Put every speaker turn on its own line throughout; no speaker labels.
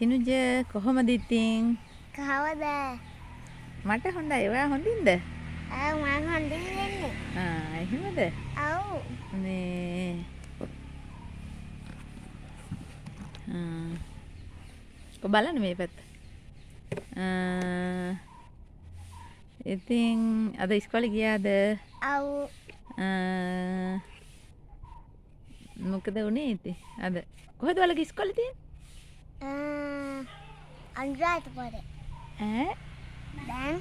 තිනුජ කොහොමද ඉතින්?
කවද?
මට හොඳයි. ඔයා හොඳින්ද?
මම හොඳින් ඉන්නේ.
එහෙමද?
ඔව්.
මේ බලන්න මේ පැත්ත. ඉතින් අද ඉස්කෝලේ ගියාද?
ඔව්.
මොකද උනේ ඉතින්? අද කොහෙද ඔයාලගේ ඉස්කෝලේ තියෙන්නේ?
අනුරාධපුරේ.
ඈ?
දැන්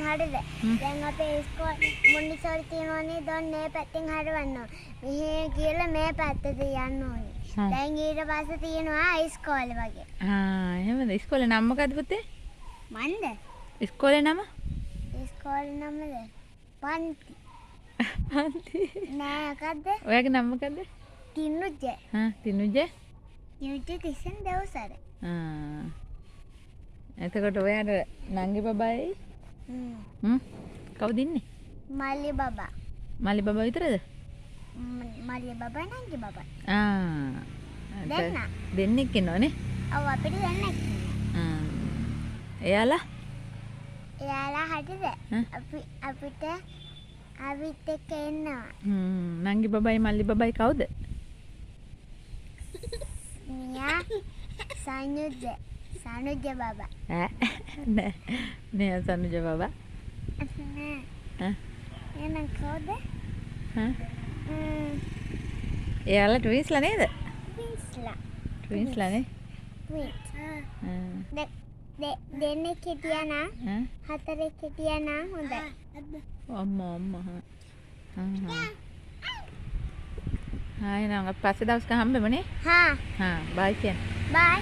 හරිද? දැන් අපේ ඉස්කෝලේ මොන්ටිසෝරි තියෙනවනේ දැන් මේ පැත්තෙන් හරවන්න ඕනේ. මෙහෙ කියලා මේ පැත්තට යන්න ඕනේ. දැන් ඊට පස්සේ තියෙනවා ඉස්කෝලේ වගේ.
එහෙමද? ඉස්කෝලේ නම මොකද්ද පුතේ?
මන්ද?
ඉස්කෝලේ නම?
ඉස්කෝලේ නමද? පන්ති.
පන්ති.
නෑ මොකද්ද?
ඔයාගේ නම මොකද්ද?
තිනුජ.
තිනුජ?
තිනුජ තිසන් දවසර.
එතකොට ඔයාට නංගි බබයි කවුද ඉන්නේ?
මල්ලි බබා.
මල්ලි බබා විතරද?
මල්ලි බබා නංගි බබා.
දෙන්නෙක් ඉන්නවනේ.
ඔව් අපිට දෙන්නෙක් ඉන්නවා.
එයාලා?
එයාලා හරිද? අපිට එක්ක එන්නවා.
නංගි බබයි මල්ලි බබයි කවුද?
මියා සනුජ බබා.
නෑ සනුජ බබා.
එහෙනම් කවුද?
එයාලා ට්වින්ස්ලා නේද?
ට්වින්ස්ලා.
නේ?
දෙන්නෙක් හිටියා නම් හතරෙක් හිටියා නම් හොඳයි.
අම්මා. එහෙනම් අපි පස්සේ දවසක හම්බෙමුනේ.
හා.
බයි කියන්න.
බයි.